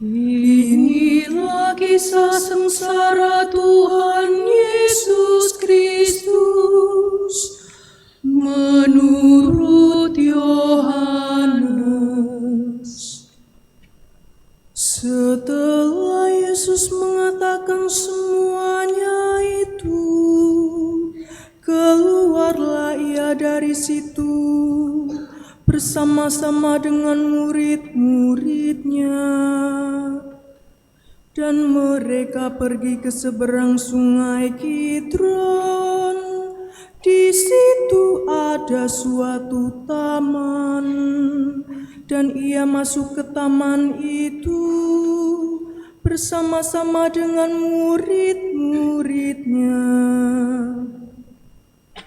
Inilah kisah sengsara Tuhan Yesus Kristus menurut Yohanes. Setelah Yesus mengatakan semuanya itu, keluarlah ia dari situ bersama-sama dengan murid-muridnya. Dan mereka pergi ke seberang sungai Kidron. Di situ ada suatu taman, dan ia masuk ke taman itu bersama-sama dengan murid-muridnya.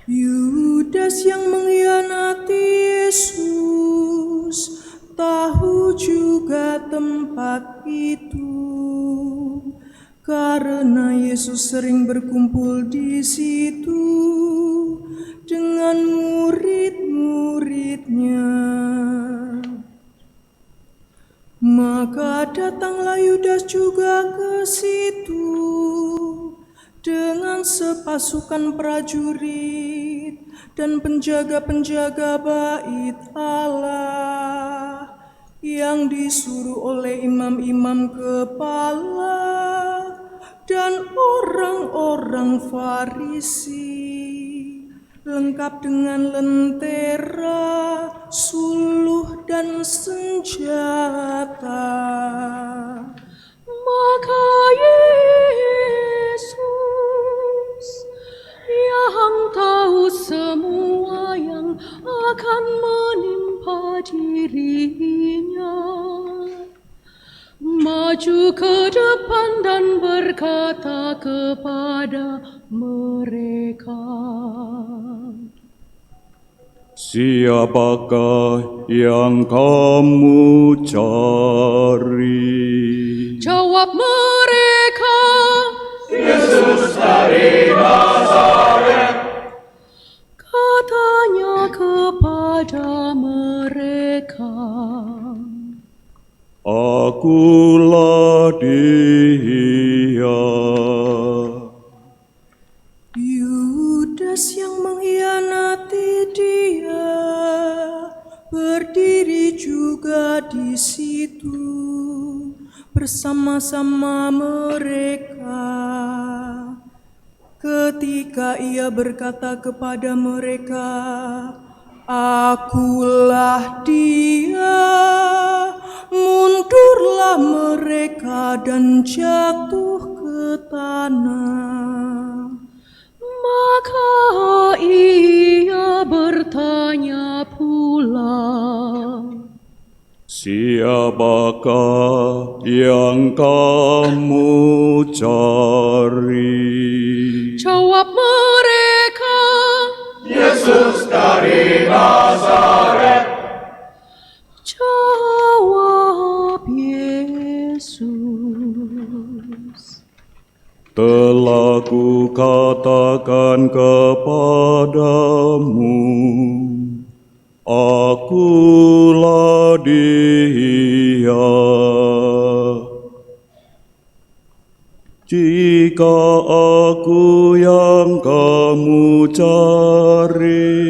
Yudas yang mengkhianati Yesus tahu juga tempat itu, karena Yesus sering berkumpul di situ dengan murid-muridnya. Maka datanglah Yudas juga ke situ dengan sepasukan prajurit dan penjaga-penjaga bait Allah yang disuruh oleh imam-imam kepala dan orang-orang Farisi, lengkap dengan lentera, suluh, dan senjata. Maka Yesus yang tahu semua yang akan menimpa dirinya, maju ke depan dan berkata kepada mereka, "Siapakah yang kamu cari?" Jawab mereka, "Yesus dari Nazaret." Katanya kepada mereka, "Akulah Dia." Yudas yang mengkhianati Dia berdiri juga di situ bersama-sama mereka. Ketika ia berkata kepada mereka, "Akulah Dia," mundurlah mereka dan jatuh ke tanah. Maka ia bertanya pula, "Siapakah yang kamu cari?" Jawab mereka, "Yesus dari Nazaret." Jawab Yesus, "Telah kukatakan kepadamu, Akulah Dia. Jika Aku yang kamu cari,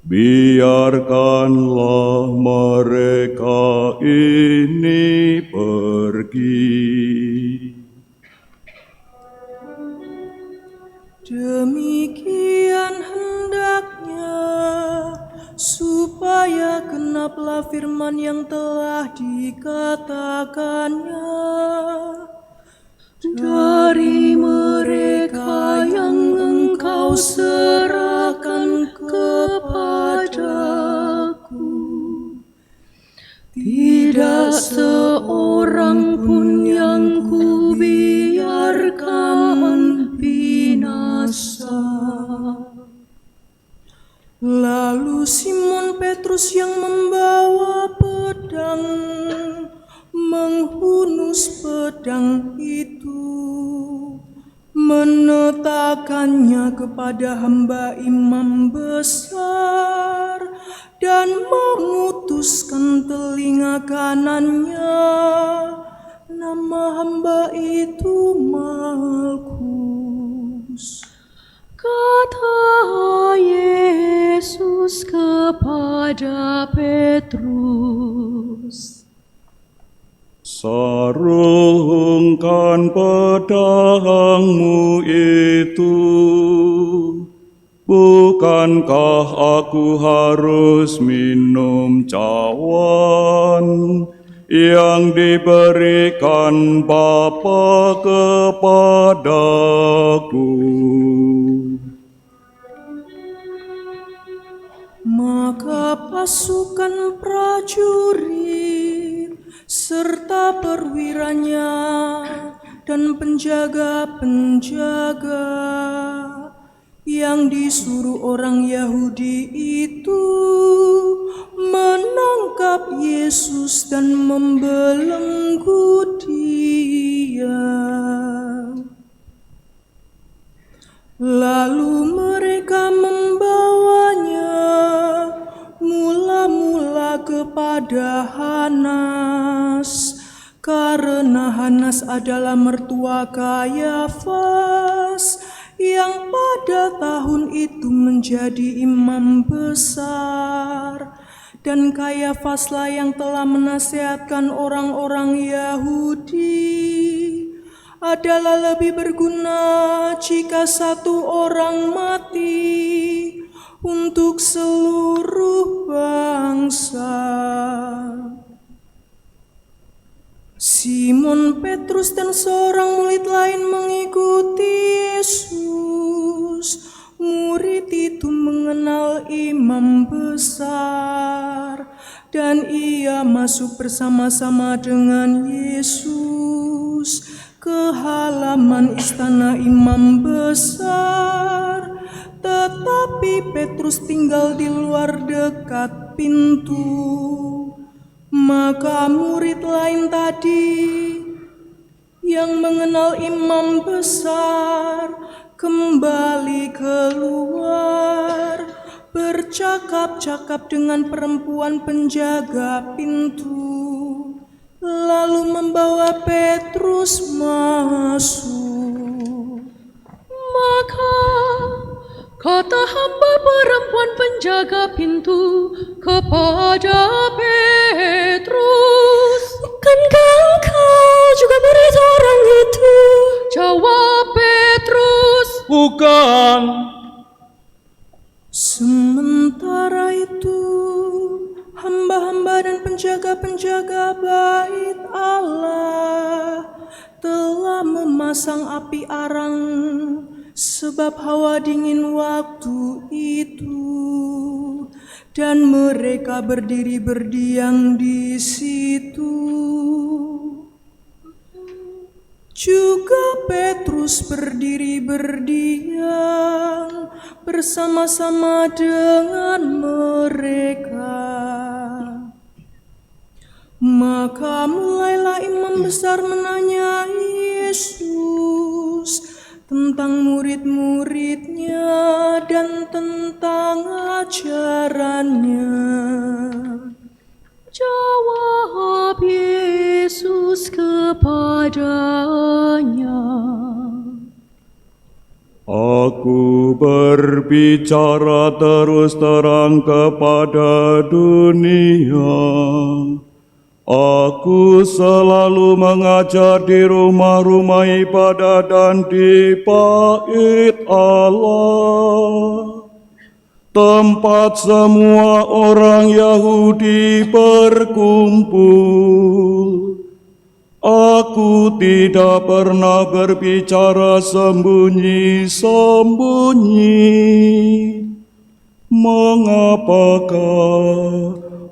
biarkanlah mereka ini pergi." Demikian hendaknya supaya genaplah firman yang telah dikatakannya, "Dari mereka yang Engkau serahkan kepadaku, tidak seorang pun yang kubiarkan binasa." Lalu Simon Petrus yang membawa pedang menghunus pedang itu, menetakannya kepada hamba imam besar dan memutuskan telinga kanannya Nama hamba itu Malkus. Kata Yesus kepada Petrus, sarungkan pedangmu itu. Bukankah aku harus minum cawan yang diberikan Bapa kepadaku? Maka pasukan prajurit serta perwiranya dan penjaga-penjaga yang disuruh orang Yahudi itu menangkap Yesus dan membelenggu Dia. Lalu mereka membawanya mula-mula kepada Hanas, karena Hanas adalah mertua Kayafas yang pada tahun itu menjadi imam besar, dan Kayafaslah yang telah menasihatkan orang-orang Yahudi adalah lebih berguna jika satu orang mati untuk seluruh bangsa. Simon Petrus dan seorang murid lain mengikuti Yesus. Murid itu mengenal imam besar, dan ia masuk bersama-sama dengan Yesus ke halaman istana imam besar. Tetapi Petrus tinggal di luar dekat pintu. Maka murid lain tadi yang mengenal imam besar kembali keluar, bercakap-cakap dengan perempuan penjaga pintu, lalu membawa Petrus masuk. maka kata hamba perempuan penjaga pintu kepada Petrus, "Bukankah engkau juga murid orang itu?" Jawab Petrus, Bukan. Sementara itu, hamba-hamba dan penjaga-penjaga bait Allah telah memasang api arang, sebab hawa dingin waktu itu, dan mereka berdiri berdiam di situ. Juga Petrus berdiri berdiam bersama-sama dengan mereka. Maka mulailah imam besar menanyai Yesus tentang murid-muridnya dan tentang ajarannya. jawab Yesus kepadanya, Aku berbicara terus terang kepada dunia. Aku selalu mengajar di rumah-rumah ibadat dan di bait Allah, tempat semua orang Yahudi berkumpul. Aku tidak pernah berbicara sembunyi-sembunyi. Mengapakah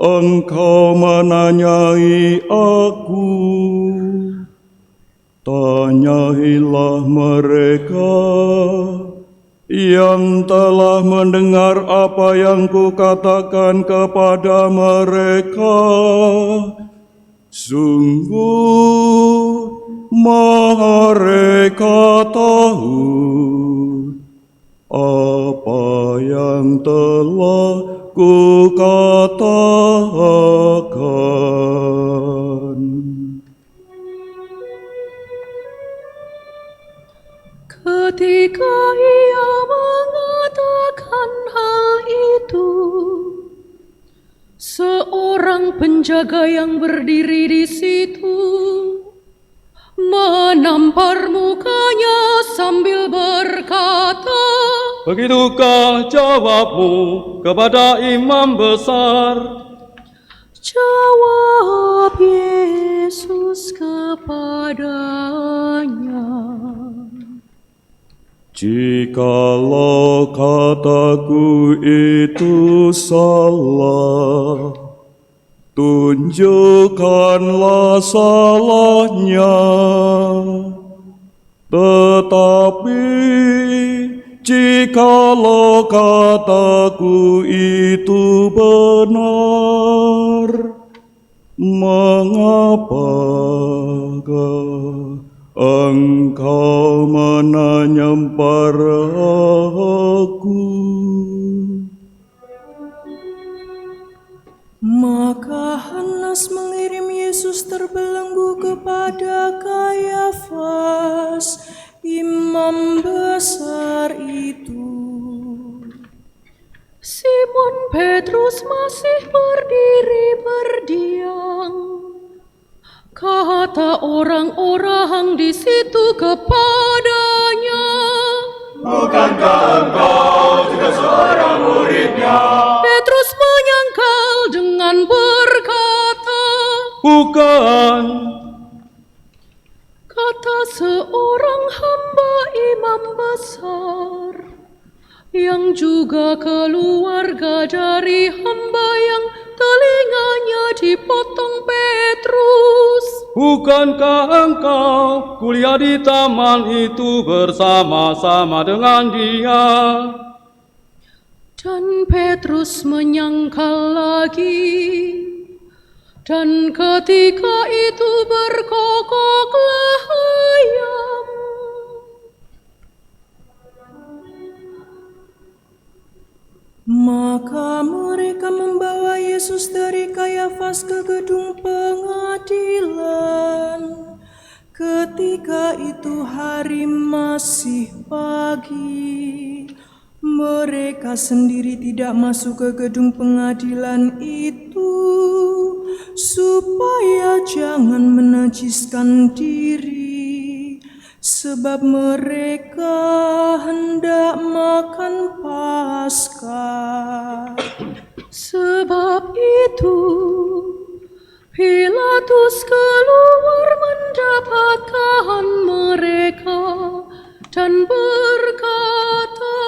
engkau menanyai aku? Tanyailah mereka yang telah mendengar apa yang kukatakan kepada mereka. Sungguh mereka tahu apa yang telah kukatakan. Ketika ia mengatakan hal itu, seorang penjaga yang berdiri di situ menampar mukanya sambil berkata, "Begitukah jawabmu kepada imam besar?" Jawab Yesus kepadanya, "Jikalau kataku itu salah, tunjukkanlah salahnya. Tetapi jikalau kataku itu benar, mengapakah engkau menanyam aku?" Maka Hanas mengirim Yesus terbelenggu kepada Kayafas, imam besar itu. Simon Petrus masih berdiri berdiam. Kata orang-orang di situ kepadanya, Bukankah engkau juga seorang muridnya? Petrus menyangkal dengan berkata, "Bukan." Kata seorang hamba imam besar, yang juga keluarga dari hamba yang telinganya dipotong Petrus, "Bukankah engkau kuliah di taman itu bersama-sama dengan dia?" Dan Petrus menyangkal lagi, dan ketika itu berkokoklah ayam. Maka mereka membawa Yesus dari Kayafas ke gedung pengadilan. Ketika itu hari masih pagi. Mereka sendiri tidak masuk ke gedung pengadilan itu, supaya jangan menajiskan diri, sebab mereka hendak makan Paskah. Sebab itu Pilatus keluar mendapatkan mereka dan berkata,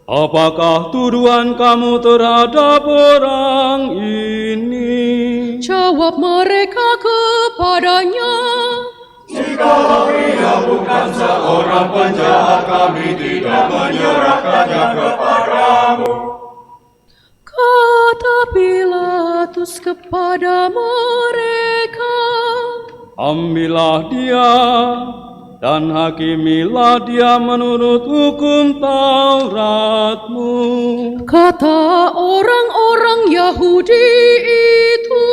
"Apakah tuduhan kamu terhadap orang ini?" Jawab mereka kepadanya, Jikalau ia bukan seorang penjahat, kami tidak menyerahkannya kepadamu. kata Pilatus kepada mereka, "Ambillah dia dan hakimilah dia menurut hukum Tauratmu." kata orang-orang Yahudi itu,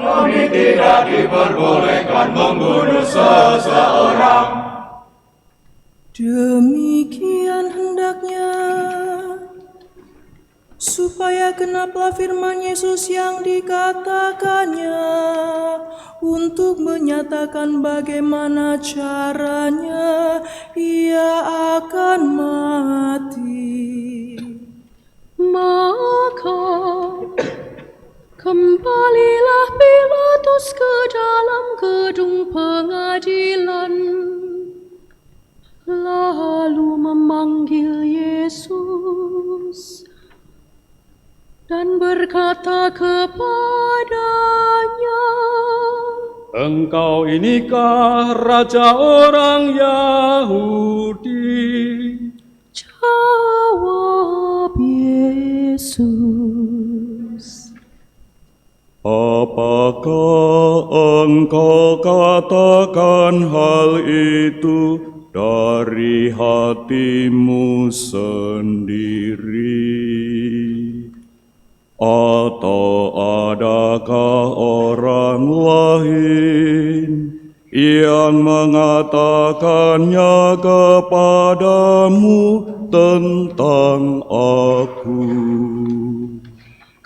Kami tidak diperbolehkan membunuh seseorang. Demikian hendaknya, supaya genaplah firman Yesus yang dikatakannya, untuk menyatakan bagaimana caranya ia akan mati. Maka kembalilah Pilatus ke dalam gedung pengadilan, lalu memanggil Yesus dan berkata kepadanya, "Engkau inikah raja orang Yahudi?" Jawab Yesus, Apakah engkau katakan hal itu dari hatimu sendiri? Atau adakah orang lain yang mengatakannya kepadamu tentang aku.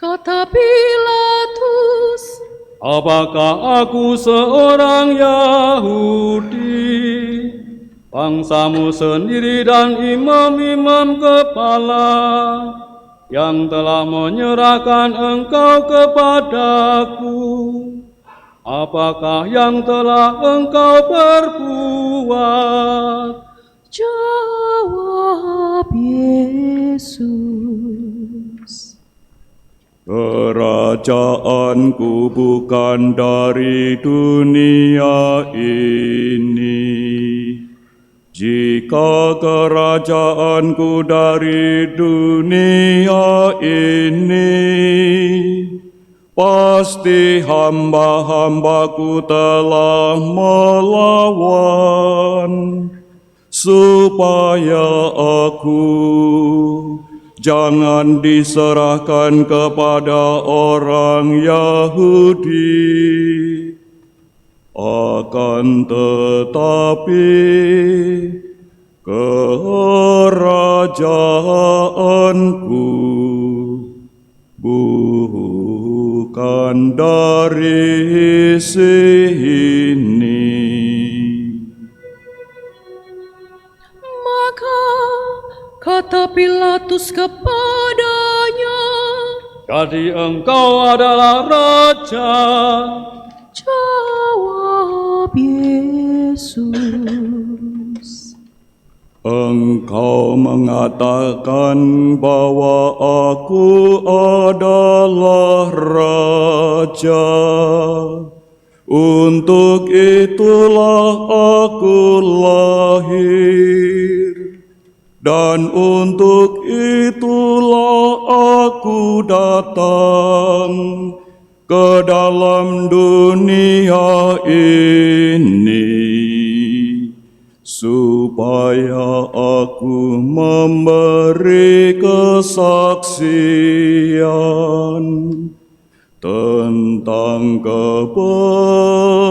Kata Pilatus, apakah aku seorang Yahudi? Bangsamu sendiri dan imam-imam kepala yang telah menyerahkan engkau kepadaku. Apakah yang telah engkau perbuat? jawab Yesus. Kerajaanku bukan dari dunia ini. Jika kerajaanku dari dunia ini, pasti hamba-hambaku telah melawan, supaya aku jangan diserahkan kepada orang Yahudi. Akan tetapi kerajaanku bukan dari sini. Maka kata Pilatus kepadanya, Jadi engkau adalah raja. jawab Yesus. Engkau mengatakan bahwa aku adalah raja. Untuk itulah aku lahir, dan untuk itulah aku datang ke dalam dunia ini, supaya aku memberi kesaksian tentang kebenaran.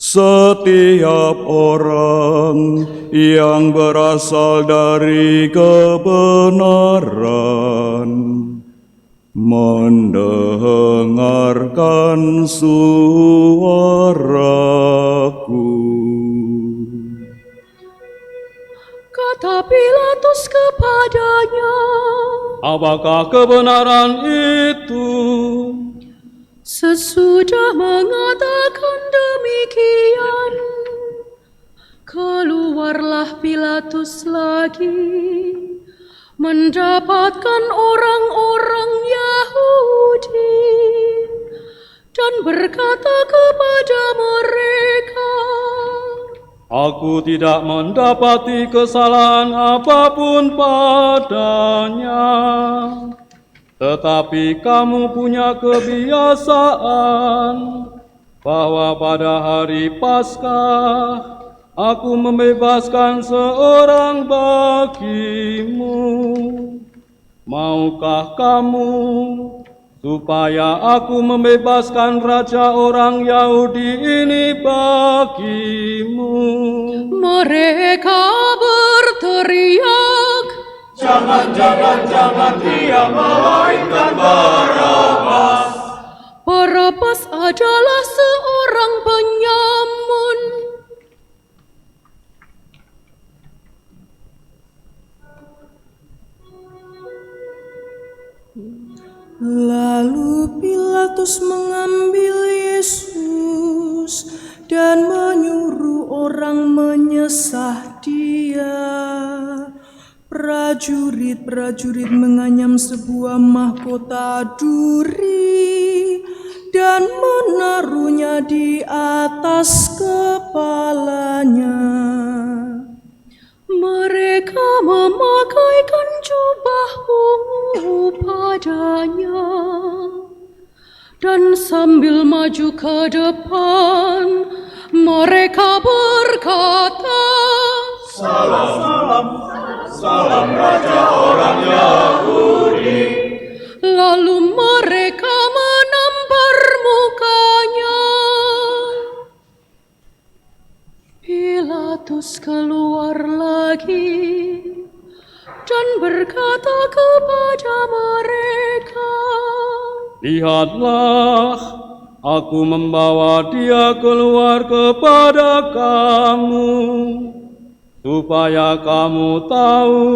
Setiap orang yang berasal dari kebenaran mendengarkan suaraku. Kata Pilatus kepadanya, Apakah kebenaran itu? sesudah mengatakan demikian, keluarlah Pilatus lagi, mendapatkan orang-orang Yahudi, dan berkata kepada mereka, Aku tidak mendapati kesalahan apapun padanya. Tetapi kamu punya kebiasaan bahwa pada hari Paskah aku membebaskan seorang bagimu. Maukah kamu supaya aku membebaskan raja orang Yahudi ini bagimu? mereka berteriak, Jangan, dia melainkan Barabas. Barabas adalah seorang penyamun. Lalu Pilatus mengambil Yesus dan menyuruh orang menyesah dia. Prajurit-prajurit menganyam sebuah mahkota duri dan menaruhnya di atas kepalanya. Mereka memakaikan jubah ungu padanya, dan sambil maju ke depan, mereka berkata, Salam raja orang Yahudi. lalu mereka menampar Pilatus keluar lagi dan berkata kepada mereka, "Lihatlah, aku membawa dia keluar kepada kamu, supaya kamu tahu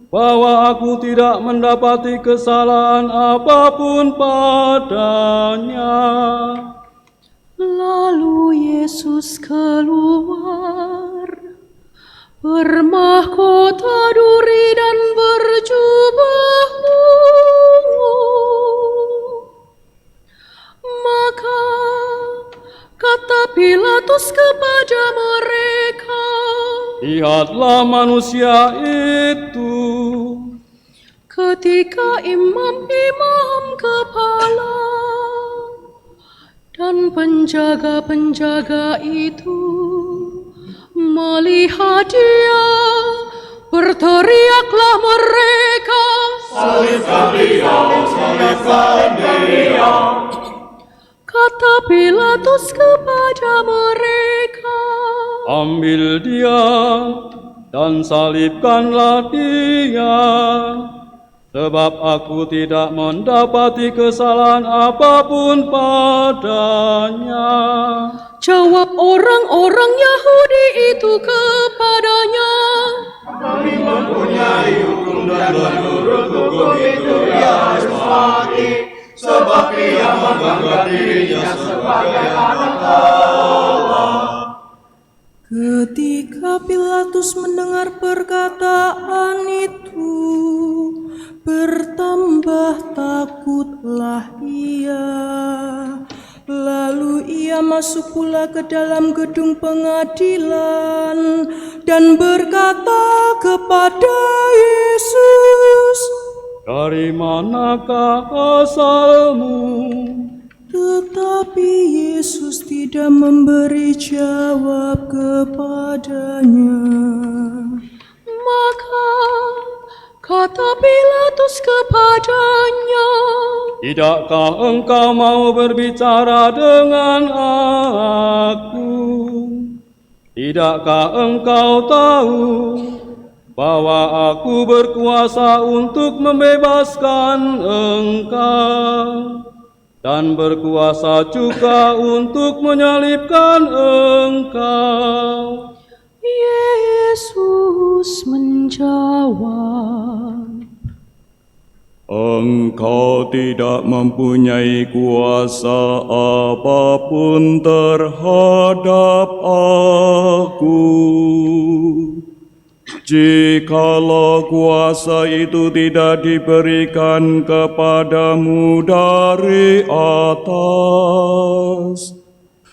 bahwa aku tidak mendapati kesalahan apapun padanya." Lalu Yesus keluar, bermahkota duri dan berjubah ungu. Maka kata Pilatus kepada mereka, "Lihatlah manusia itu." Ketika imam-imam kepala dan penjaga-penjaga itu melihat dia, berteriaklah mereka, Salibkan dia, salibkan dia. Kata Pilatus kepada mereka, "Ambil dia dan salibkanlah dia, sebab aku tidak mendapati kesalahan apapun padanya." Jawab orang-orang Yahudi itu kepadanya, Kami mempunyai hukum dan menurut hukum itu ia harus mati, sebab ia menganggap dirinya sebagai anak Allah. Ketika Pilatus mendengar perkataan itu, bertambah takutlah ia. Lalu ia masuk pula ke dalam gedung pengadilan dan berkata kepada Yesus, "Dari manakah asalmu?" tetapi Yesus tidak memberi jawab kepadanya. Maka kata Pilatus kepadanya, "Tidakkah engkau mau berbicara dengan aku? Tidakkah engkau tahu bahwa aku berkuasa untuk membebaskan engkau dan berkuasa juga untuk menyalibkan engkau?" Yesus menjawab, Engkau tidak mempunyai kuasa apapun terhadap aku. Jikalau kuasa itu tidak diberikan kepadamu dari atas,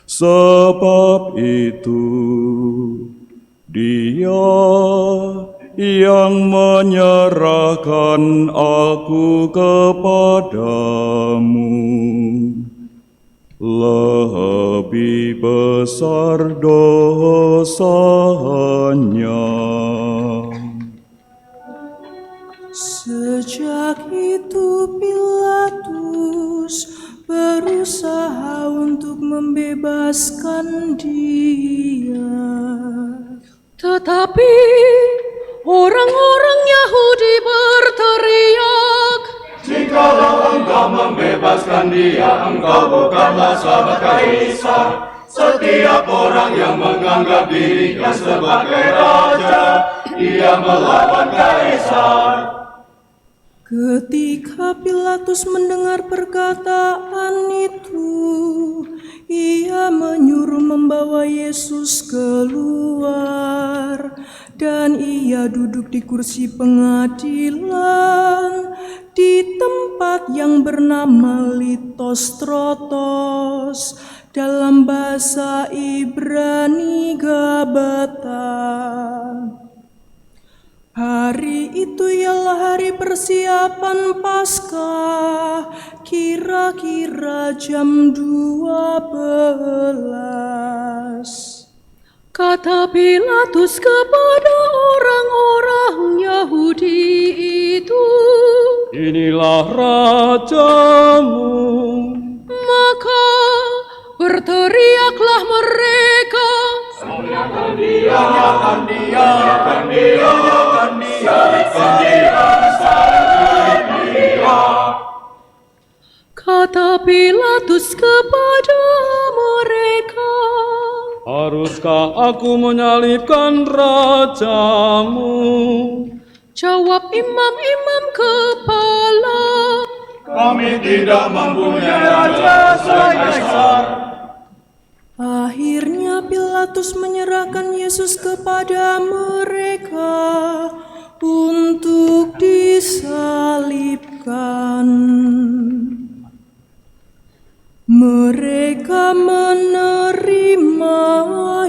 sebab itu Dia yang menyerahkan aku kepadamu. Lebih besar dosanya. Sejak itu Pilatus berusaha untuk membebaskan dia. tetapi orang-orang Yahudi berteriak, Jikalau engkau membebaskan dia, engkau bukanlah sahabat kaisar. Setiap orang yang menganggap dirinya sebagai raja, ia melawan kaisar. Ketika Pilatus mendengar perkataan itu, ia menyuruh membawa Yesus keluar, dan ia duduk di kursi pengadilan di tempat yang bernama Litostrotos, dalam bahasa Ibrani Gabata. Hari itu ialah hari persiapan Paskah, kira-kira jam 12. kata Pilatus kepada orang-orang Yahudi itu, "Inilah rajamu." maka berteriaklah mereka, Kata Pilatus kepada mereka, haruskah aku menyalibkan rajamu? jawab imam-imam kepala, Kami tidak mempunyai raja selain Kaisar. Akhirnya Pilatus menyerahkan Yesus kepada mereka untuk disalibkan. Mereka menerima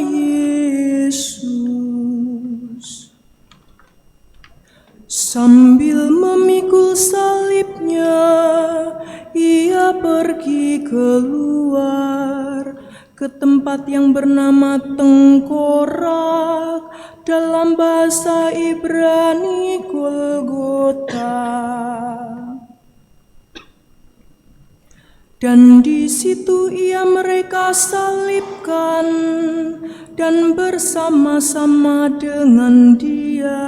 Yesus. Sambil memikul salibnya, ia pergi keluar ke tempat yang bernama Tengkorak, dalam bahasa Ibrani Golgota. Dan di situ ia mereka salibkan, dan bersama-sama dengan dia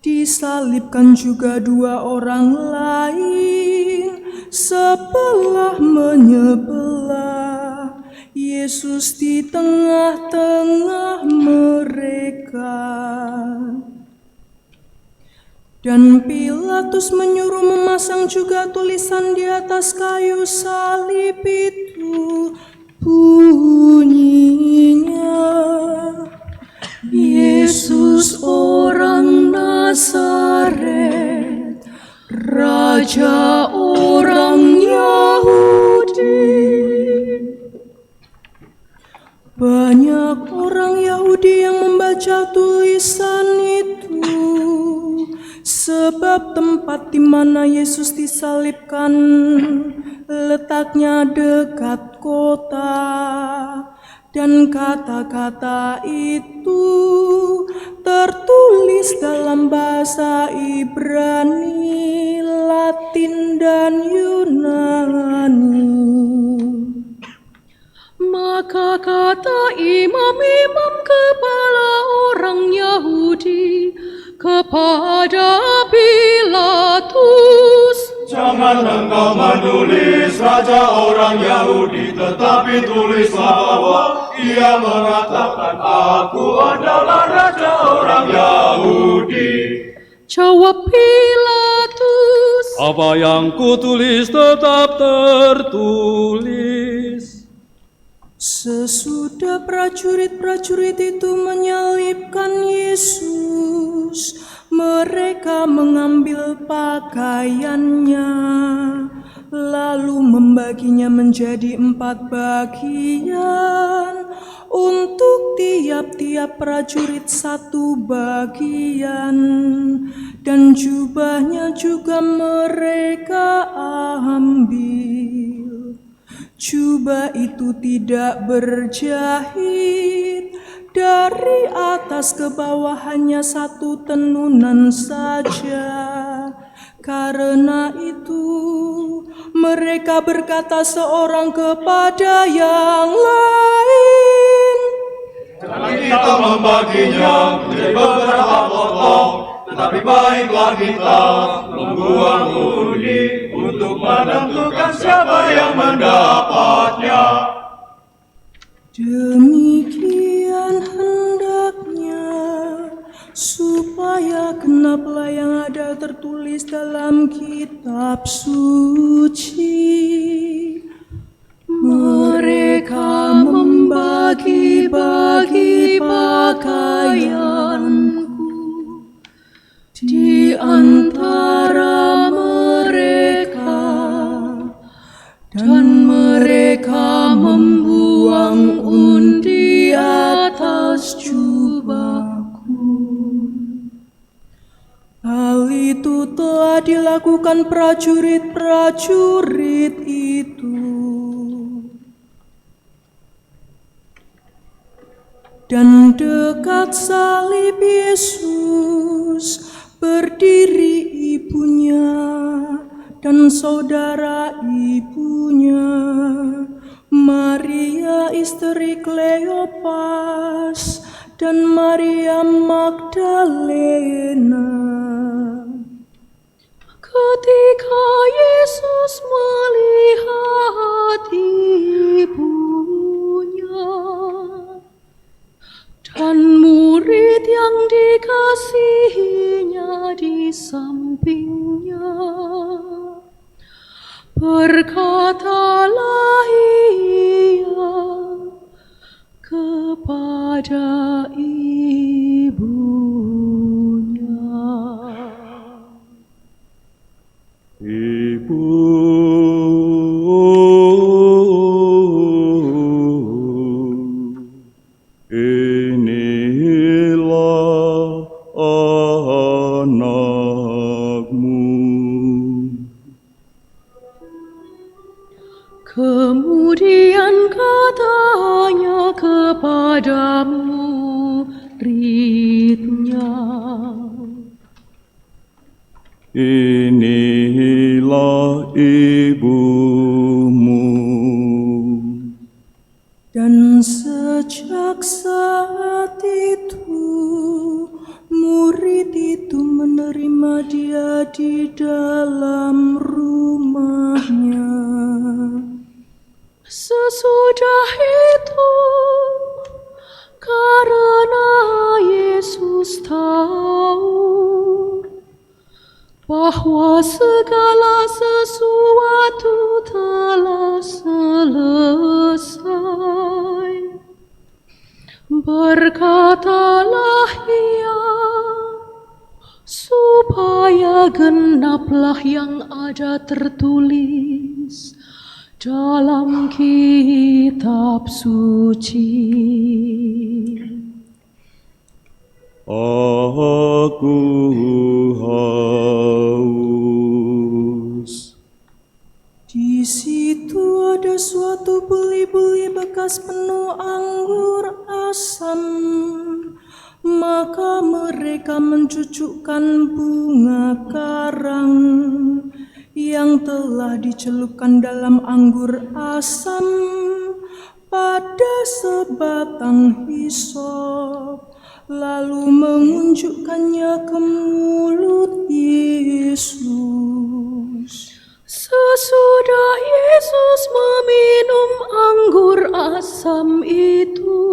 disalibkan juga dua orang lain, sebelah menyebelah, Yesus di tengah-tengah mereka. Dan Pilatus menyuruh memasang juga tulisan di atas kayu salib itu, bunyinya, Yesus orang Nazaret, Raja orang Yahudi. Banyak orang Yahudi yang membaca tulisan itu, sebab tempat di mana Yesus disalibkan letaknya dekat kota, dan kata-kata itu tertulis dalam bahasa Ibrani, Latin, dan Yunani. maka kata imam-imam kepala orang Yahudi kepada Pilatus, Jangan engkau menulis raja orang Yahudi, tetapi tulislah bahwa ia mengatakan aku adalah raja orang Yahudi. jawab Pilatus, Apa yang kutulis tetap tertulis. Sesudah prajurit-prajurit itu menyalibkan Yesus, mereka mengambil pakaiannya, lalu membaginya menjadi 4 bagian, untuk tiap-tiap prajurit 1 bagian, dan jubahnya juga mereka ambil. Jubah itu tidak berjahit, dari atas ke bawah hanya 1 tenunan saja. Karena itu mereka berkata seorang kepada yang lain, Jangan kita membaginya menjadi beberapa potong, tetapi baiklah kita membuang undi untuk menentukan siapa yang mendapatnya. Demikian hendaknya, supaya genaplah yang ada tertulis dalam kitab suci. Mereka membagi-bagi pakaianku di antara mereka, dan mereka membuang undi atas jubahku. Hal itu telah dilakukan prajurit-prajurit itu. Dan dekat salib Yesus berdiri ibunya dan saudara ibunya. Maria istri Kleopas, dan Maria Magdalena. Ketika Yesus melihat ibunya dan murid yang dikasihinya di sampingnya, berkatalah ia kepada ibunya, Ibu, inilah anakmu. kemudian katanya kepada muridnya, Inilah ibumu. Dan sejak saat itu, murid itu menerima dia di dalam rumahnya. sesudah itu karena Yesus tahu bahwa segala sesuatu telah selesai, berkatalah ia, supaya genaplah yang ada tertulis dalam kitab suci. Aku haus. Di situ ada suatu beli-beli bekas penuh anggur asam. Maka mereka mencucukkan bunga karang yang telah dicelupkan dalam anggur asam pada sebatang hisop, lalu mengunjukkannya ke mulut Yesus. Sesudah Yesus meminum anggur asam itu,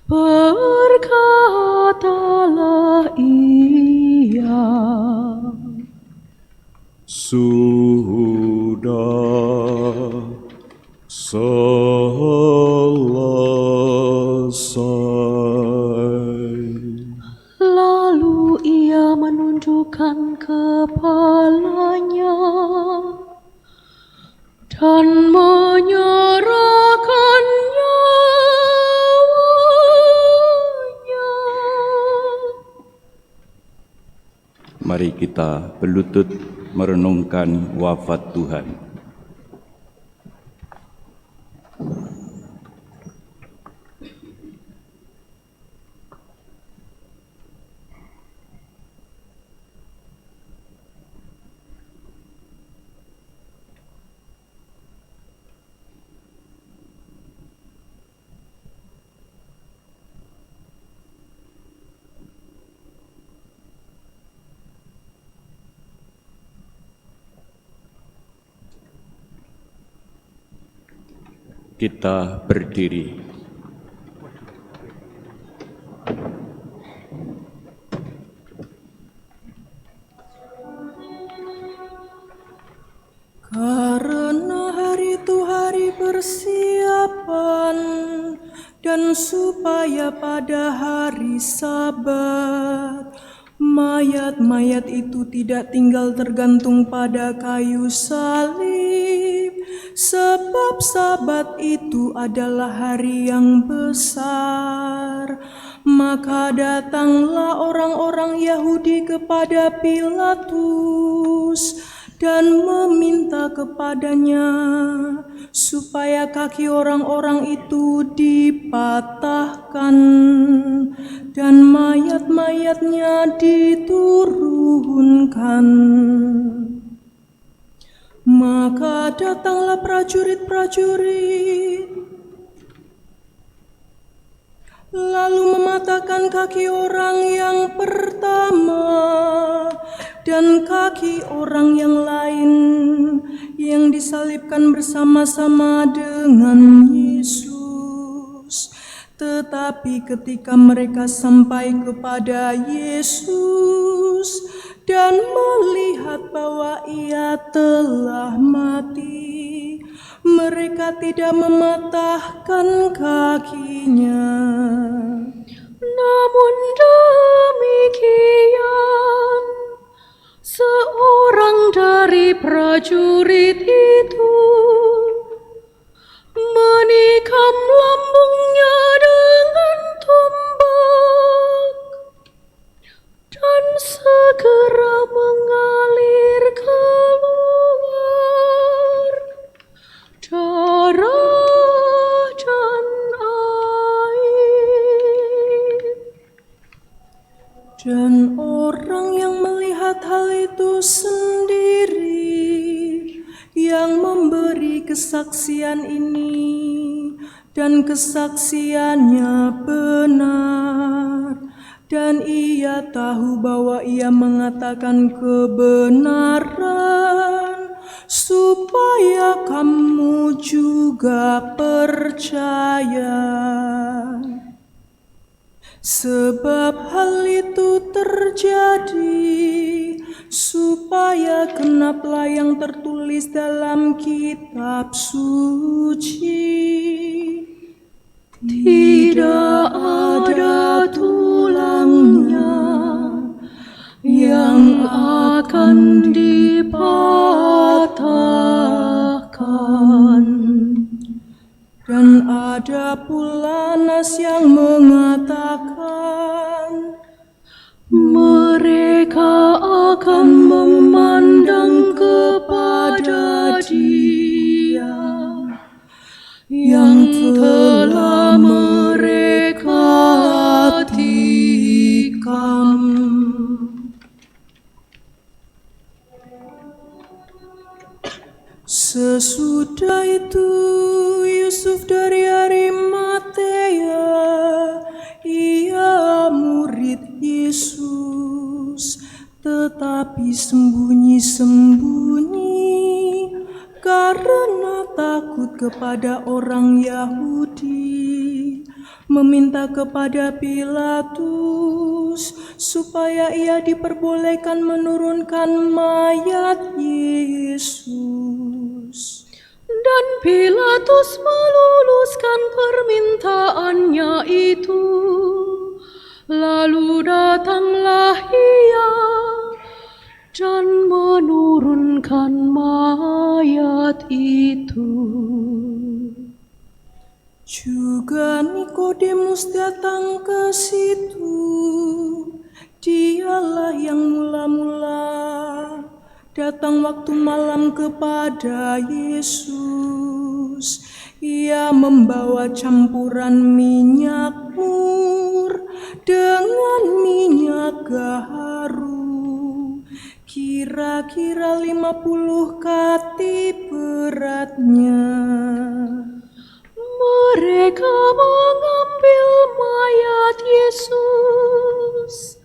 berkatalah ia, sudah selesai. lalu ia menundukkan kepalanya dan menyerahkan nyawanya. Mari kita berlutut merenungkan wafat Tuhan. Kita berdiri. Karena hari itu hari persiapan, dan supaya pada hari Sabat mayat-mayat itu tidak tinggal tergantung pada kayu salib, sebab Sabat itu adalah hari yang besar. Maka datanglah orang-orang Yahudi kepada Pilatus dan meminta kepadanya supaya kaki orang-orang itu dipatahkan dan mayat-mayatnya diturunkan. Maka datanglah prajurit-prajurit, lalu mematahkan kaki orang yang pertama dan kaki orang yang lain yang disalibkan bersama-sama dengan Yesus. Tetapi ketika mereka sampai kepada Yesus dan melihat bahwa ia telah mati, mereka tidak mematahkan kakinya. Namun demikian, seorang dari prajurit itu menikam lambungnya dengan tombak dan segera mengalir keluar darah dan air. Dan orang yang melihat hal itu sendiri, yang memberi kesaksian ini, dan kesaksiannya benar, dan ia tahu bahwa ia mengatakan kebenaran, supaya kamu juga percaya. Sebab hal itu terjadi supaya genaplah yang tertulis dalam kitab suci. Tidak ada tulangnya yang akan dipatahkan. Dan ada pula nas yang mengatakan, mereka akan memandang kepada Dia yang telah mereka tikam. Sesudah itu Yusuf dari Arimatea, ia murid Yesus, tetapi sembunyi-sembunyi karena takut kepada orang Yahudi, meminta kepada Pilatus supaya ia diperbolehkan menurunkan mayat Yesus. Dan Pilatus meluluskan permintaannya itu. Lalu datanglah ia dan menurunkan mayat itu. Juga Nikodemus datang ke situ. Dialah yang mula-mula datang waktu malam kepada Yesus. Ia membawa campuran minyak mur dengan minyak gaharu, kira-kira 50 kati beratnya. Mereka mengambil mayat Yesus,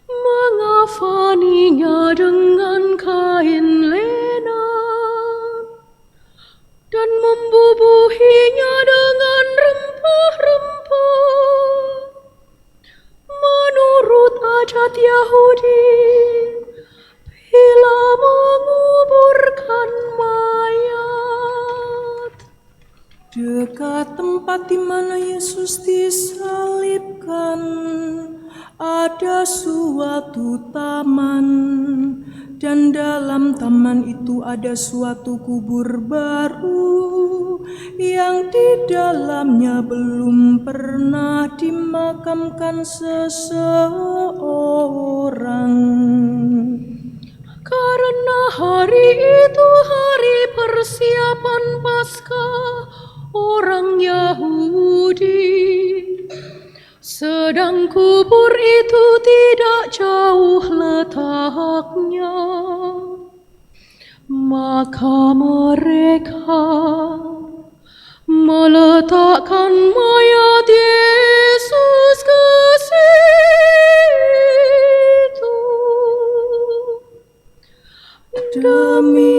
mengafaninya dengan kain lenan, dan membubuhinya dengan rempah-rempah. Menurut adat Yahudi, bila menguburkan mayat Dekat tempat di mana Yesus disalibkan, ada suatu taman, dan dalam taman itu ada suatu kubur baru yang di dalamnya belum pernah dimakamkan seseorang. Karena hari itu hari persiapan Paskah orang Yahudi, sedang kubur itu tidak jauh letaknya. Maka mereka meletakkan mayat Yesus ke situ. Demi